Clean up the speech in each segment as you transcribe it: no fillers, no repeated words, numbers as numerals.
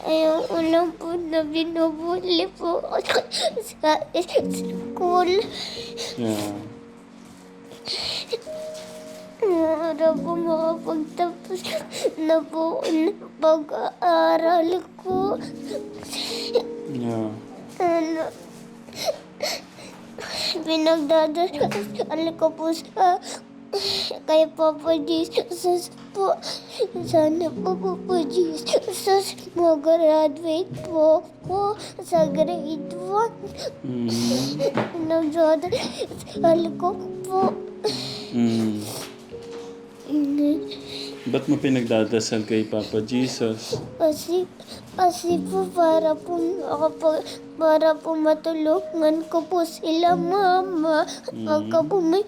Ayoko lang po na binubuli po ako sa school. Yeah. Para po makapagtapos na po ng pag-aaral ko. Yeah. Ano, pinagdadasal ko po sa kay Papa Jesus po. Sana po Papa Jesus mag-graduate po ako sa grade 1. Pinagdadasal ko po. Ba't mo pinagdadasal kay Papa Jesus? Kasi po para po matulungan ko po sila mama. Pagka po may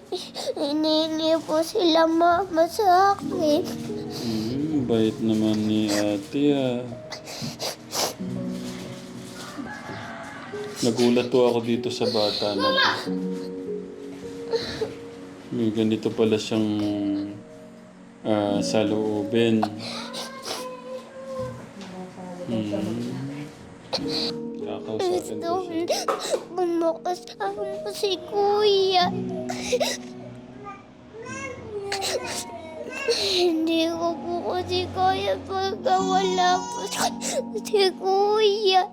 hinihingi po sila mama sa akin. Bait naman ni ate ah. Nagulat po ako dito sa bata na to. May ganito pala siyang saloobin. Kakausapin Gusto ko siya. bumakas ako po si Kuya. Hindi ko po kasi kaya pagka wala po si Kuya.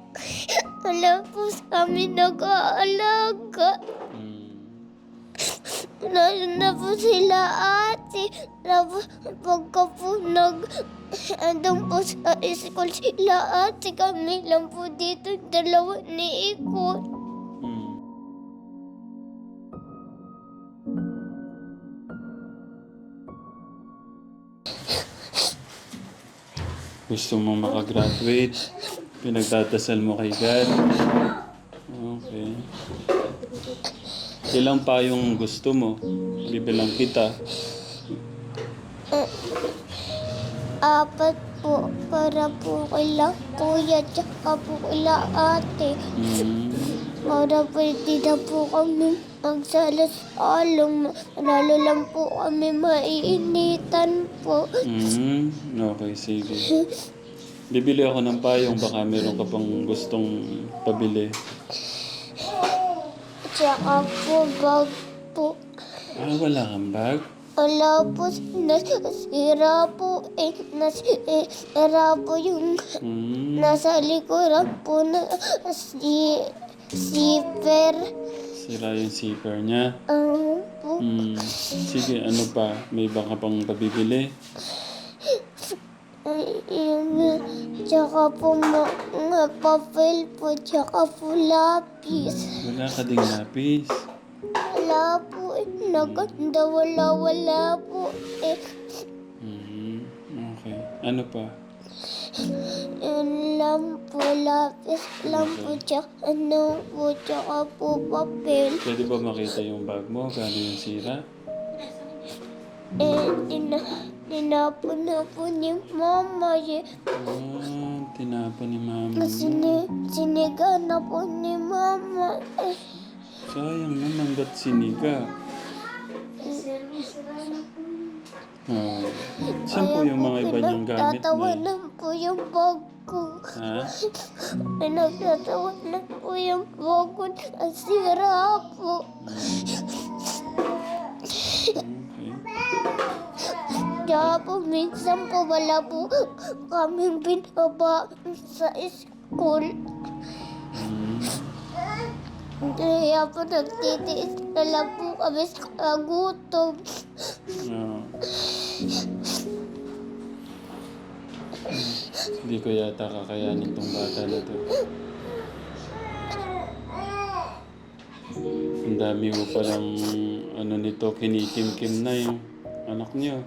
Wala po sa amin nag-aalaga. Lalo na po sila ate. Tapos pagka po andun po sa school sila ate, kami lang po dito dalawa ni Ikot. Gusto mo makagraduate? Pinagdadasal mo kay God? Okay. Ilang pa yung gusto mo? Bibilang kita. 4 po para po kila Kuya tsaka po kila ate. Para pwede na po kami magsalas-along. Lalo lang po kami maiinitan po. Okay, sige. Bibili ako ng payong, baka meron ka pang gustong pabili. Tsaka po bag po. Wala kang bag? Wala po, nasira po nasira po yung nasa likuran po na zipper. Sira yung zipper niya? Po. Sige, ano pa? May baka pang pabibili? Tsaka po mga papel po, tsaka po lapis. Wala ka ding lapis? Wala po naganda, wala po Okay. Ano pa? Yun lang po, lapis lang po, tsaka tsaka po papel. Pwede ba makita yung bag mo? Gano'n yung sira? Tinapon na po ni Mama. Tinapon ni Mama. Siniga na po ni Mama. Sayang naman, ba't siniga? Saan po yung mga iba niyong gamit na? Pinagtatawanan po yung bag ko. Ha? Pinagtatawanan po yung bag ko. Ang sira po. Okay. Kaya po minsan po wala po kaming binaba sa school. Kaya po nagtitiis na lang po kami sa gutom. Hindi ko yata kakayanin tong bata na to. Ang dami mo palang nito, kinikim-kim na yung anak niyo.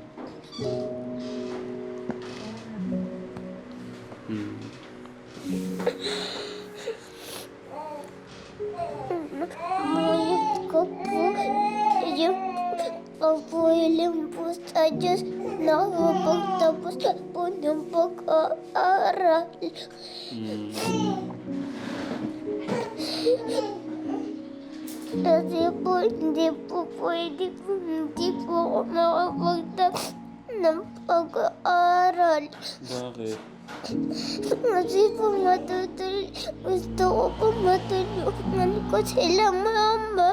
Ngunit ko po yung pagpuhiling po sa Diyos na makapagtapos po ng pag-aaral. Kasi po hindi po pwede po hindi po ako makapagtapos ng pag-aaral. Bakit? Kasi po gusto ko po matulungan ko sila, mama.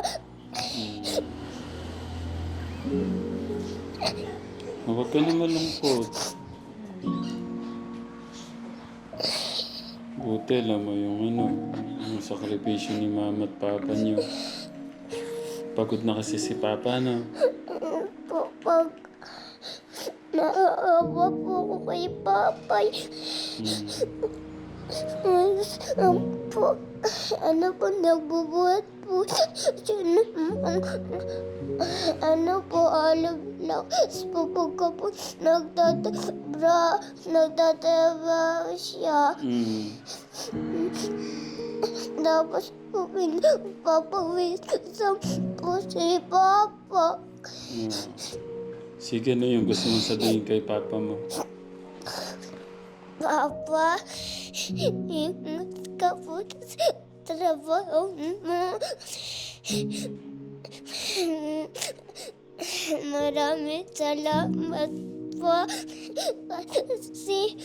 Huwag ka na malungkot. Buti, alam mo yung sakripisyo ni mama at papa niyo. Pagod na kasi si papa, no? Pag naaawa po ako kay papay. Po, po, nagbubuhat po siya po, alam lang. Po, pagka po, nagtatrabaho siya. Tapos po, pinapapawisan po si papa. Sige, ano yung gusto mong sabihin kay papa mo? Papa, ingat ka po sa trabaho mo. Maraming salamat po kasi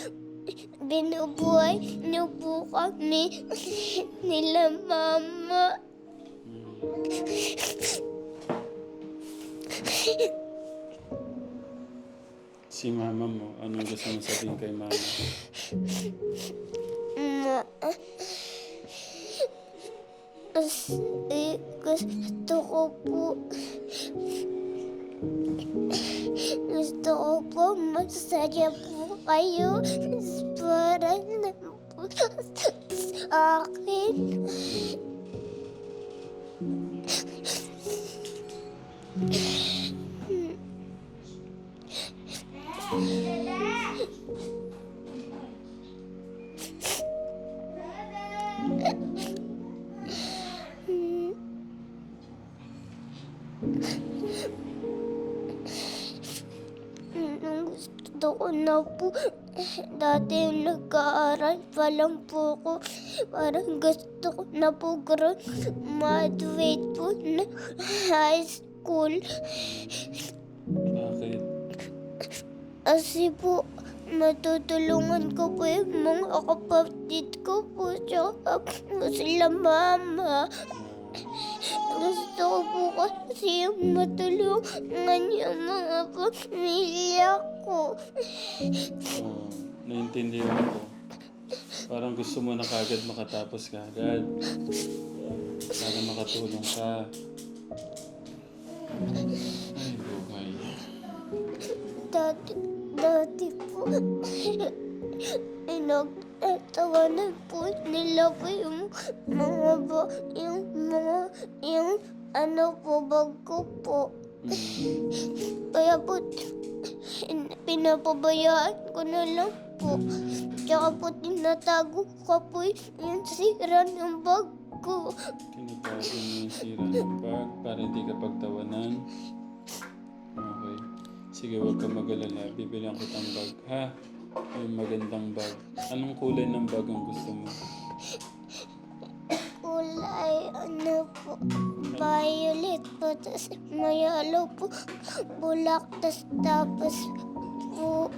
binubuhay niyo po kami nila mama. Si mama mo, anong gusto mong sabihin kay mama? Gusto ko po masaya po kayo para na po sa akin. Gusto ko na po. Dati nag-aaral pa lang po ako. Parang gusto ko na po graduate po na high school. Bakit? Kasi po, matutulungan ko po yung mga kapatid ko po. Tsaka po sila mama. Gusto ko po kasi yung matulungan yung mga pamilya ko. Naiintindihan ko. Parang gusto mo na kagad makatapos ka agad. Para makatulong ka. Ay, buhay. Dati po, pinagtatawanan po nila po yung bag ko po. Kaya po, pinapabayaan ko na lang po. Tsaka po, tinatago ko po yung sira ng bag ko. Tinatago mo yung sira ng bag para hindi ka pagtawanan. Okay. Sige, huwag ka mag-alala. Bibilihan kitang bag, ha? Yung magandang bag. Anong kulay ng bag ang gusto mo? Kulay, po, violet po, tas may yellow po, bulak, tapos po,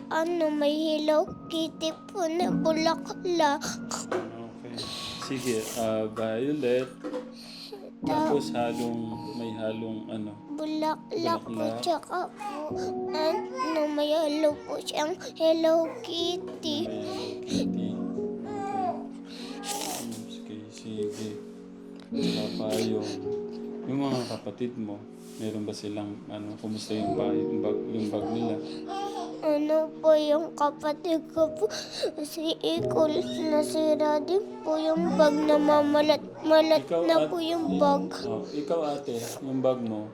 may Hello Kitty po na bulaklak. Okay. Sige, violet. Tapos may halong Bulaklak po, bulaklak. tsaka po, may yellow po siyang Hello Kitty. May kitty. Okay, sige. Tsaka yung mga kapatid mo, meron ba silang, kumusta yung bag nila? Po yung kapatid ko po, si Ikol, nasira din po yung bag na malat na po yung bag. Ikaw ate, yung bag mo,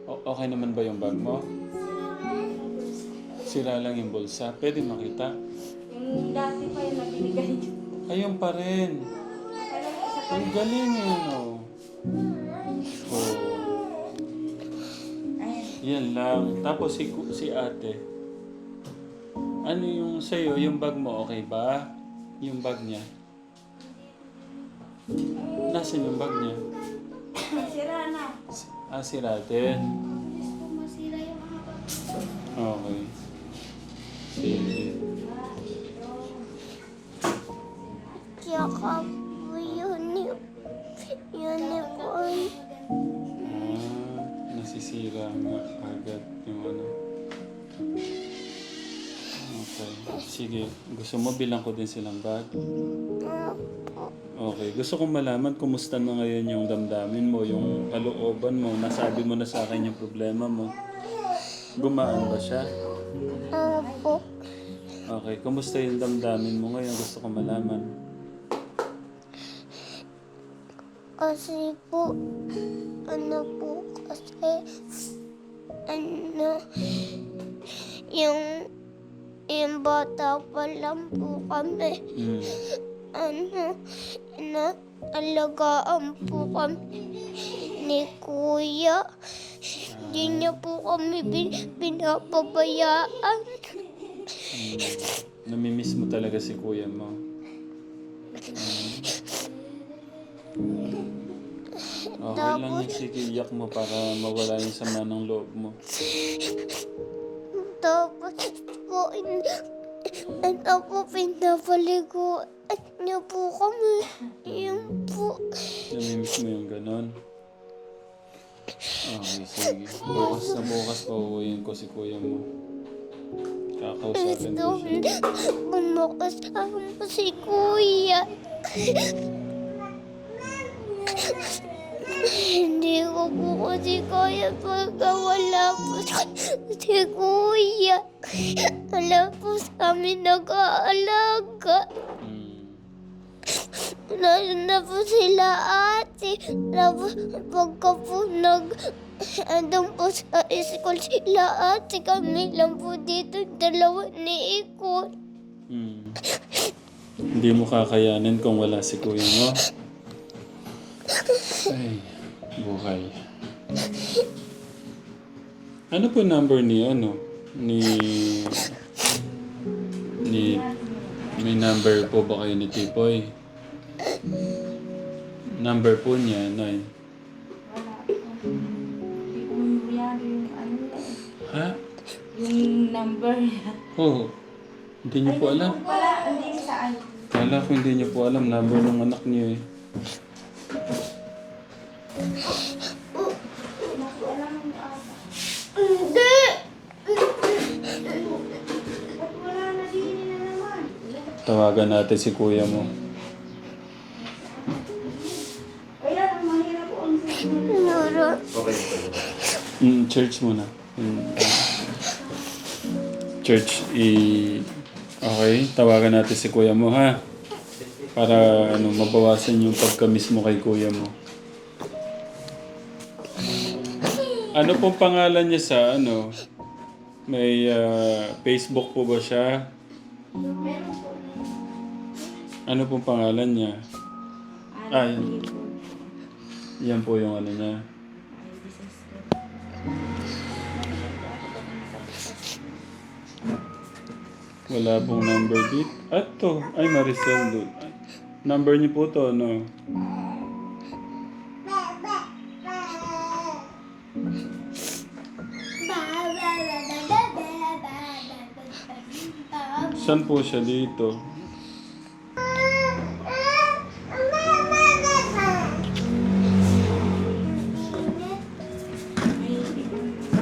okay naman ba yung bag mo? Sira lang yung bulsa. Pwede makita? Yung dati pa yung nabinigay niyo. Ayun pa rin. Ang galing yun, oh. Yan lang. Tapos si ate. Ano yung sa'yo? Yung bag mo, okay ba? Yung bag niya. Nasaan yung bag niya? Sira na. Sira din. Masira yung mga bag. Okay. Sige. Tsaka po unicorn. Nasisira nga agad yung ano. Okay. Sige. Gusto mo bilang ko din silang bag? Opo. Okay. Gusto kong malaman kumusta na ngayon yung damdamin mo, yung kalooban mo. Nasabi mo na sa akin yung problema mo. Gumaan ba siya? Opo. Okay. Kumusta yung damdamin mo ngayon? Gusto kong malaman. Kasi po, yung bata pa lang po kami, alagaan po kami ni Kuya. Hindi niya po kami pinapabayaan. Namimiss mo talaga si kuya mo. Okay lang yung sige, iyak mo para mawala yung sama ng loob mo. Tapos po, pinapaliguan niya po kami. Yung po. Namimiss mo yung ganon. Okay, sige. Bukas na bukas pauwiin ko si kuya mo. Kakausapin ko siya. Bumakasama po si Kuya. Hindi ko po kasi kaya pagka wala po si Kuya. Wala po sa amin nag-aalaga. Lalo na po sila ate. Tapos pagka po andun po sa school sila ate, kami lang po dito, dalawa ni Ikot. Hindi mo kakayanin kung wala si kuya mo. Ay, buhay. Ano po number ni may number po ba kayo ni Tipoy? Number po niya, Nay. Hindi ko mamayado yung ano niya eh. Ha? Yung number niya. Oh, hindi niyo po alam. Wala, hindi saan. Kala ko hindi niyo po alam number ng anak niyo eh. Nakialam mo ata. Hindi! Ba't wala na din na naman? Tawagan natin si kuya mo. Kaya lang, mahirap po ang signal. Nuro. Church muna. Church, okay, tawagan natin si kuya mo ha. Para mabawasan yung pagka-miss mo kay kuya mo. Ano pong pangalan niya sa May Facebook po ba siya? Meron po. Ano pong pangalan niya? Ay, Hindi po. yan po yung ano niya. Ay, disaster. Wala pong number dito. At to, ay Maricel doon. Number niyo po to, no? Saan po siya dito? May ibang place.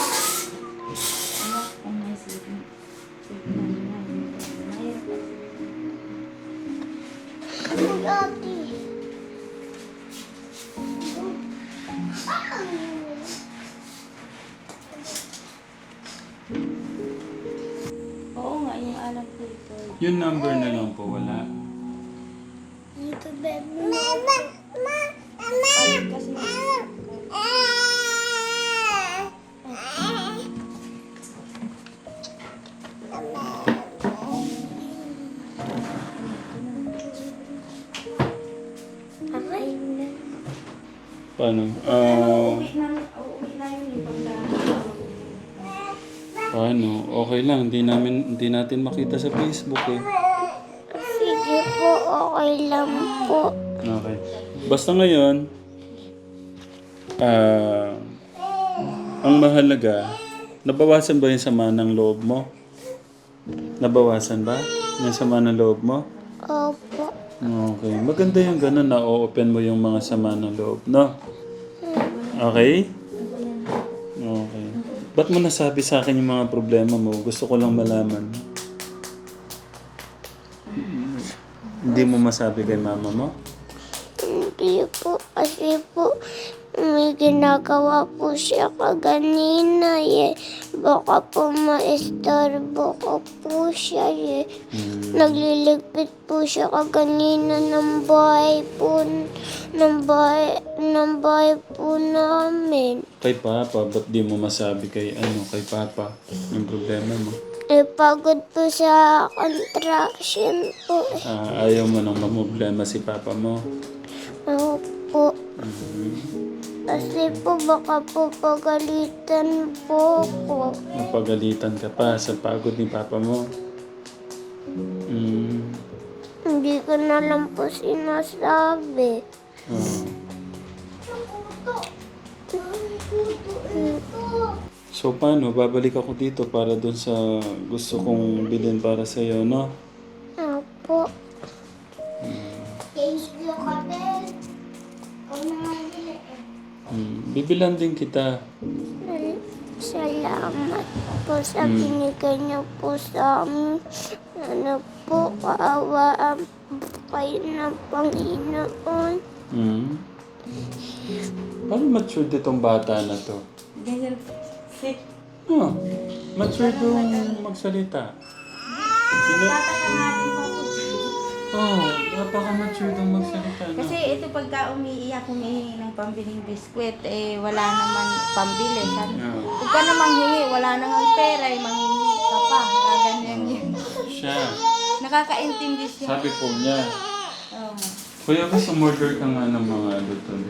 Alin ba ang kung may signal? Signal na. Mahirap po. Ate. Oo nga, yung alam ko ito. Yung number na lang po, wala. Dito, baby. Kasi Paano? Uuwi na yun yung pagka... Paano? Okay lang. Hindi natin makita sa Facebook eh. Sige po, okay lang po. Okay. Basta ngayon, ang mahalaga, nabawasan ba yung sama ng loob mo? Nabawasan ba yung sama ng loob mo? Opo. Okay. Maganda yung gano'n na o-open mo yung mga sama ng loob, no? Okay? Okay. Ba't mo nasabi sa akin yung mga problema mo? Gusto ko lang malaman. Hindi mo masabi kay mama mo? Hindi po, kasi po may ginagawa po siya kaganina eh. Baka po maistorbo ko po siya eh. Nagliligpit po siya kaganina ng bahay po, ng bahay po namin. Kay Papa, ba't di mo masabi kay Papa yung problema mo? Eh, pagod po sa contraction po. Ayaw mo nang mamblema si Papa mo. Opo. Kasi po baka po pagalitan po ko. Napagalitan ka pa sa pagod ni Papa mo. Hindi ko na lang po sinasabi. So paano? Babalik ako dito para dun sa gusto kong bilhin para sa'yo, no? Opo. Thank you, Kapel. Bibilan din kita. Salamat po sa binigay niyo po sa amin. Ano po, kaawaan po kayo ng Panginoon. Paano matured itong bata na to? Ganyan. Sit. Matured yung magsalita. Tatangan natin po. Napaka-mature yung magsalita. No? Kasi ito pagka umiiyak, humihingi ng pambiling biskwit, eh wala naman pambili. Huwag ka namang hingi, wala namang pera, eh manghingi ka pa. Gaganyan yun. Siya. Nakakaintindi siya. Sabi po niya, Oo. Kuya, gusto order ka nga ng mga doon.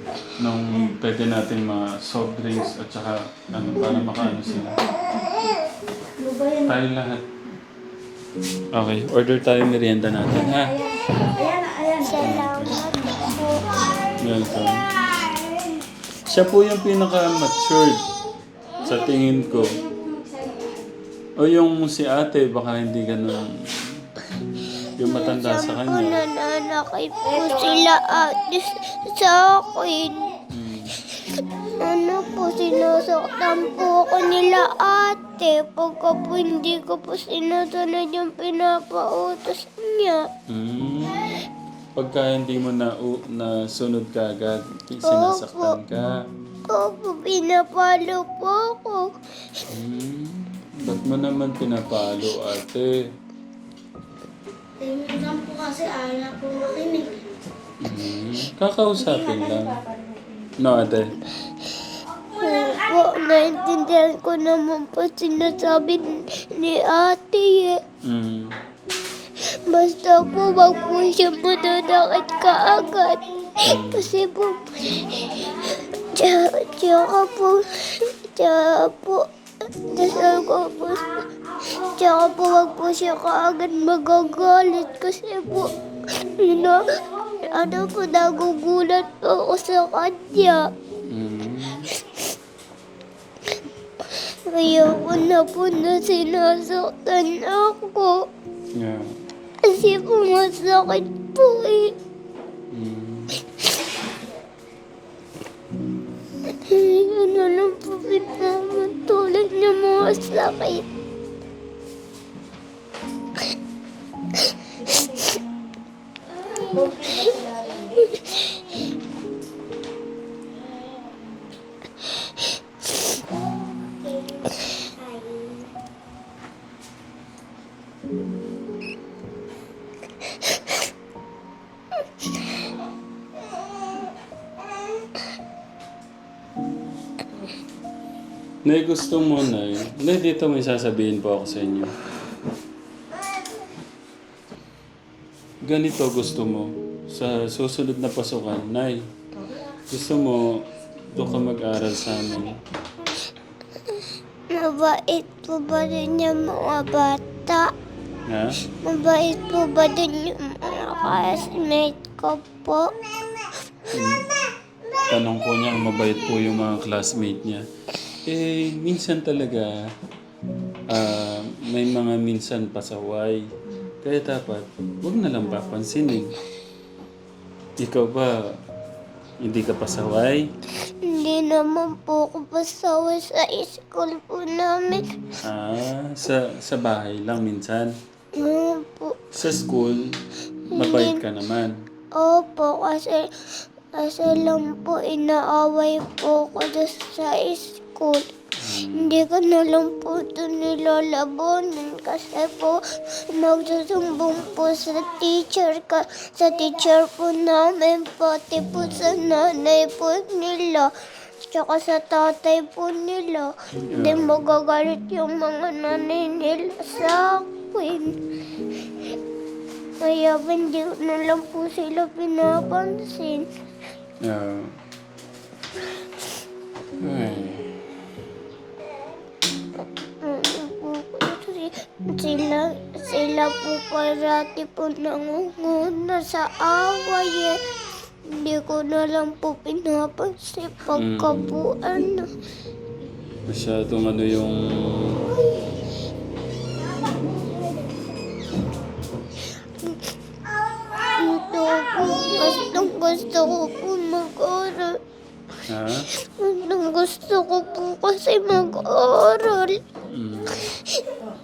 Nung pwede natin mga soft drinks at saka para makaano sila. Ano ba yan? Tayo lahat. Okay, order tayo merienda natin, ha? Ayan. Salamat po. Welcome. Siya po yung pinaka-matured sa tingin ko. O yung si ate, baka hindi ganun. Yung matanda sa Saan po kanya. nananakay po sila ate sa akin. Ano po, sinasaktan po ako nila ate. Pagka po hindi ko po sinasunod yung pinapautos niya. Pagka hindi mo nasunod ka agad, sinasaktan ka. Opo, pinapalo po ako. Ba't mo naman pinapalo, ate? Minsan po kasi ayaw po makinig. Kakausapin lang. No, ate? Opo, naintindihan ko naman po sinasabi ni ate eh. Basta po wag po siya madadakit kaagad. Kasi po, tsaka po, dasal ko po, tsaka po wag po siya kaagad magagalit. Kasi po, nagugulat po ako sa kanya. Kaya ko na po na sinasaktan ako. Yeah. Kasi po masakit po eh. Hindi ko na lang po pinamatulan niya mga sakit. Nay, gusto mo, Nay. Nay, dito may sasabihin po ako sa inyo. Ganito gusto mo. Sa susunod na pasukan, Nay. Gusto mo, doon ka mag-aral sa amin? Mabait po ba din yung mga bata? Ha? Mabait po ba din yung mga classmate ko po? Tanong po niya, mabait po yung mga classmate niya. Eh, minsan talaga, may mga minsan pasaway. Kaya dapat, huwag na lang papansinin. Ikaw ba, hindi ka pasaway? Hindi naman po ako pasaway sa school po namin. Sa bahay lang minsan. Ano po? Sa school, mabait ka naman. Opo, kasi lang po inaaway po ko doon sa school. Hindi ko na lang po ito nilalabanan kasi po nagsusumbong po sa teacher po namin, pati po sa nanay po nila, tsaka sa tatay po nila. Hindi magagalit yung mga nanay nila sa akin. Kaya hindi ko na lang po sila pinapansin. Ay. Sila po parati po nangunguna sa away eh. Hindi ko na lang po pinapansin pagka po Masyadong yung... Ito po, gusto ko po mag-aral. Ha? Gusto ko po kasi mag-aral.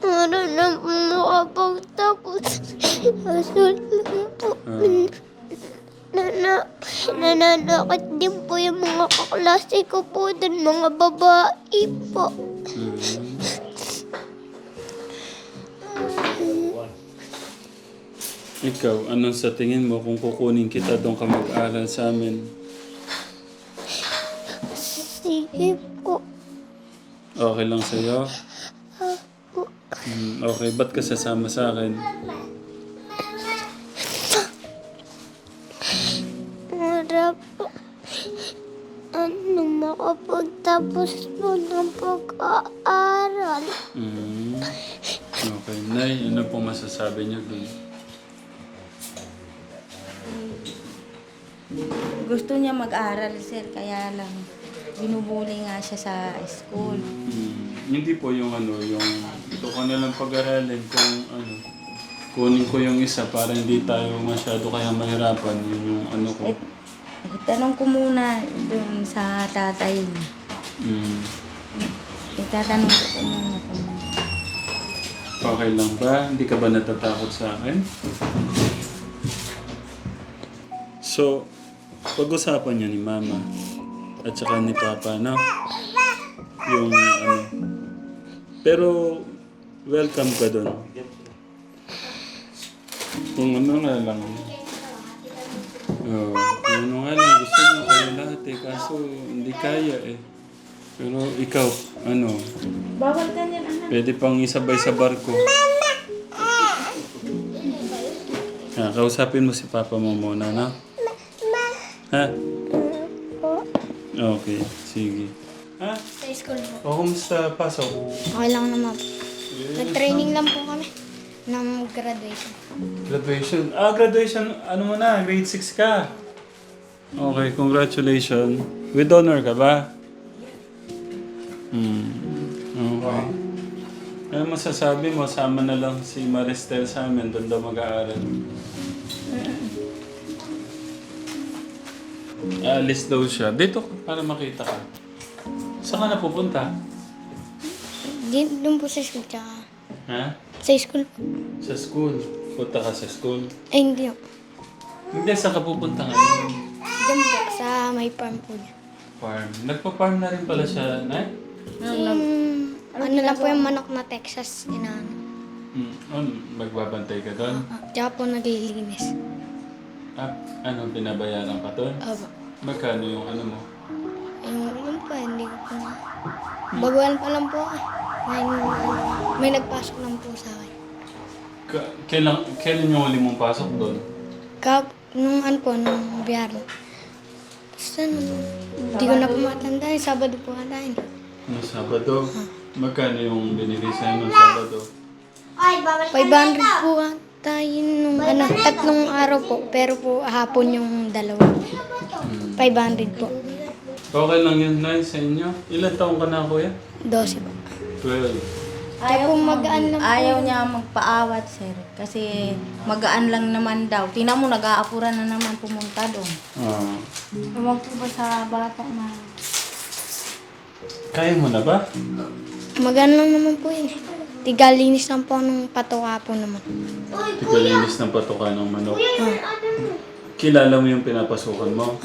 Para na po makapagtapos. Kaso lang po, nananakit din po yung mga kaklase ko po dun, mga babae po. Ikaw, anong sa tingin mo kung kukunin kita doon ka mag-aral sa amin? Sige po. Okay lang sa'yo? Okay, ba't ka sasama sa akin? Para po, makapagtapos po ng pag-aaral. Okay, Nay, ano pong masasabi niyo doon? Gusto niya mag-aral, sir, kaya lang binubuli nga siya sa school. Hindi po yung yung ito ko na lang pag-aralin kung kunin ko yung isa para hindi tayo masyado kaya mahirapan yung ko. Tanong ko muna dun sa tatay niya. Itatanong ko muna kung... Okay lang ba? Hindi ka ba natatakot sa akin? So, pag-usapan niya ni Mama at saka ni Papa, no? Yung Pero, welcome ka doon. Kung ano nga lang. Ano nga lang, gusto niyo kayo lahat eh. Kaso, hindi kaya eh. Pero ikaw, Bawal ka niyan, anak. pwede pang isabay sa barko. Kausapin mo si Papa mo muna, no? Ha? Okay, sige. Ha? Sa school po. O, kumusta pasok? Okay lang naman. Nag-training lang po kami ng graduation. Graduation. Graduation. Ano mo na? Grade 6 ka. Okay, congratulations. With honor ka ba? Okay. Ano masasabi mo? Sama na lang si Maristel sa amin. Doon daw mag-aaral. Alis daw siya. Dito para makita ka. Saan ka na pupunta? Doon po sa school, tsaka Ha? sa school po. Sa school. Punta ka sa school. Hindi po. Hindi, saan ka pupunta ngayon? Doon po, sa may farm po niya. Farm. Nagpa-farm na rin pala siya, Nay? Ano lang po yung manok na Texas, inaano. Magbabantay ka doon? Tsaka po naglilinis. Binabayaran ka doon? Opo. Magkano yung mo? Yung pa, hindi ko po. Baguhan pa lang po ako. May nagpasok lang po sa akin. Kailan yung huli mong pasok doon? Nung biyernes. Saan? Hindi ko na po matandaan. Sabado po ata yun. Ano, Sabado? Magkano yung binigay sa'yo ng Sabado? 500 po ata yun nung tatlong araw po. Pero po hapon yung dalawa. 500 po. Okay lang yun, Nay, sa inyo. Ilan taong ka na, Kuya? 12 po. 12. Kaya po magaan lang po. Ayaw niya magpaawat, sir. Kasi magaan lang naman daw. Tingnan mo, nag-aapuran na naman pumunta doon. Ah. Huwag po ba sa bata na... Kaya mo na ba? Magaan lang naman po yun. Tigalinis lang po ng patuka po naman. Tigalinis ng patuka ng manok. Kilala mo yung pinapasukan mo?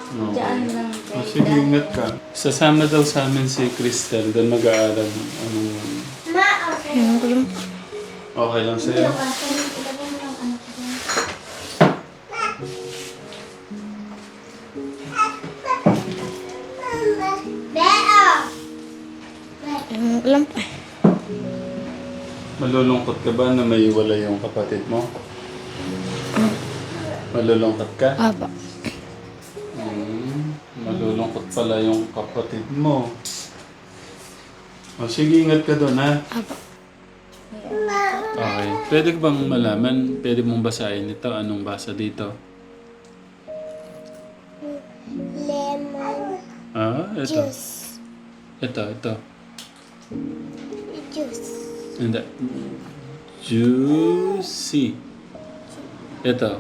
Oo. Diyan lang. Oh, sige, ingat ka. Sasama daw sa amin si Cristel. Doon mag-aaral. Anong... Ano ko lang. Okay lang sa'yo? Ano ko lang po. Malulungkot ka ba na may wala yung kapatid mo? Malulungkot ka? Aba. Malulungkot pala yung kapatid mo. O sige, ingat ka doon ha. Aba. Okay. Pwede ka bang malaman, pwede mong basahin ito? Anong basa dito? Lemon Ah, ito. juice. Ito. Juice. Hindi. Juicy. Ito.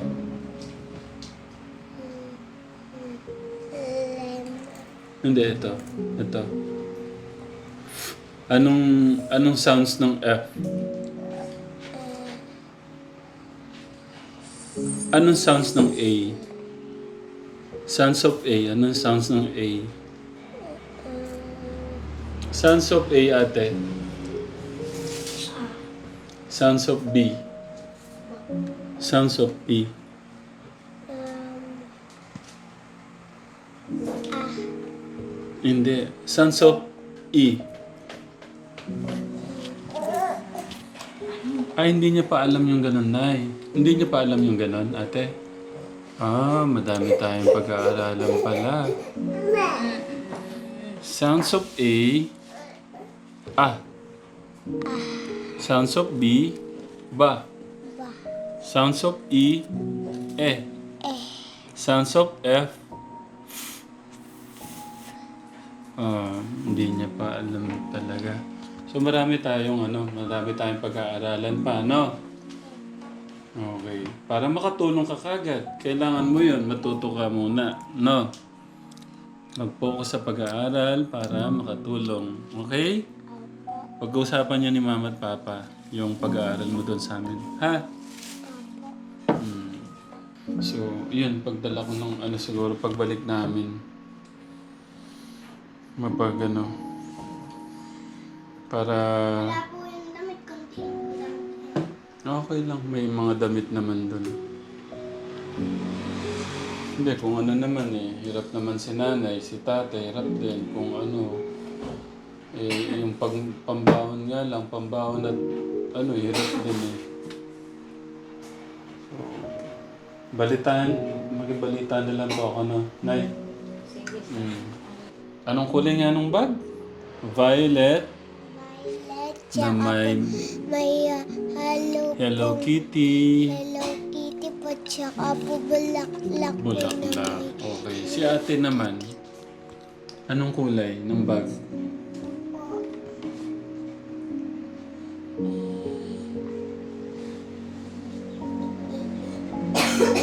Hindi, ito. Ito. Anong sounds ng F? Anong sounds ng A? Sounds of A. Anong sounds ng A? Sounds of A, ate. Sounds of B. Sounds of B. Hindi. Sounds of E. Ay, hindi niya pa alam yung ganun, Nay. Hindi niya pa alam yung ganun, ate. Ah, madami tayong pag-aaralan pala. Sounds of A. Ah. Sounds of B. Ba. Sounds of E. E. Sounds of F. Hindi niya pa alam talaga. So marami tayong pag-aaralan pa, no? Okay. Para makatulong ka kagad, kailangan mo yun, matuto ka muna, no? Mag-focus sa pag-aaral para makatulong. Okay? Pag-uusapan niyo ni Mama at Papa yung pag-aaral mo doon sa amin. Ha? So, yun. Pagdala ko ng siguro pagbalik namin. Para... Wala po yung damit, konti lang. Okay lang. May mga damit naman doon. Hindi, kung ano naman hirap naman si nanay, si tatay, hirap din. Kung yung pambahon nga lang, pambahon at hirap din So, magibalitaan na lang po ako, no? Nay? Sige. Anong kulay nga nung bag? Violet na Tsaka may Hello Kitty. Hello Kitty po, tsaka po bulaklak po na Bulaklak. may Okay. Si ate naman, anong kulay ng bag?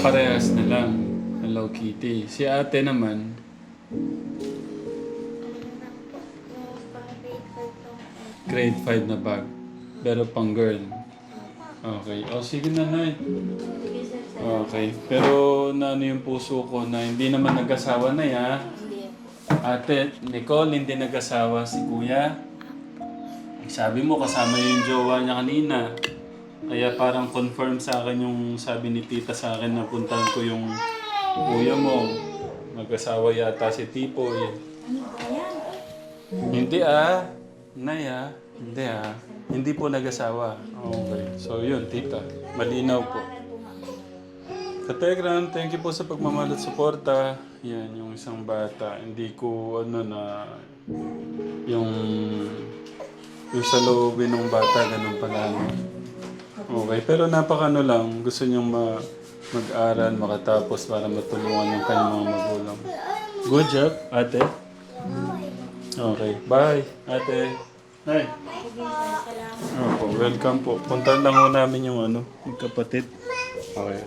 Parehas na lang. Hello Kitty. Si ate naman, grade 5 na bag. Pero pang girl. Okay. O sige na, Nay. Okay. Pero yung puso ko na hindi naman nag-asawa na ya. Ate, Nicole, hindi nag-asawa si Kuya. Sabi mo, kasama yung jowa niya kanina. Kaya parang confirm sa akin yung sabi ni tita sa akin na puntahan ko yung kuya mo. Mag-asawa yata si Tipoy. Hindi Nay hindi Hindi po nag-asawa. Okay. So yun, tita. Malinaw po. Kategram, thank you po sa pagmamahal at suporta. Yan, yung isang bata. Hindi ko yung sa loobin ng bata, ganun pala. No? Okay, pero lang, gusto niyong mag-aral, makatapos para matulungan yung kanyang mga magulang. Good job, ate. Okay, bye, ate. Nay. Opo, welcome po. Puntahan lang ho namin yung yung kapatid. Okay.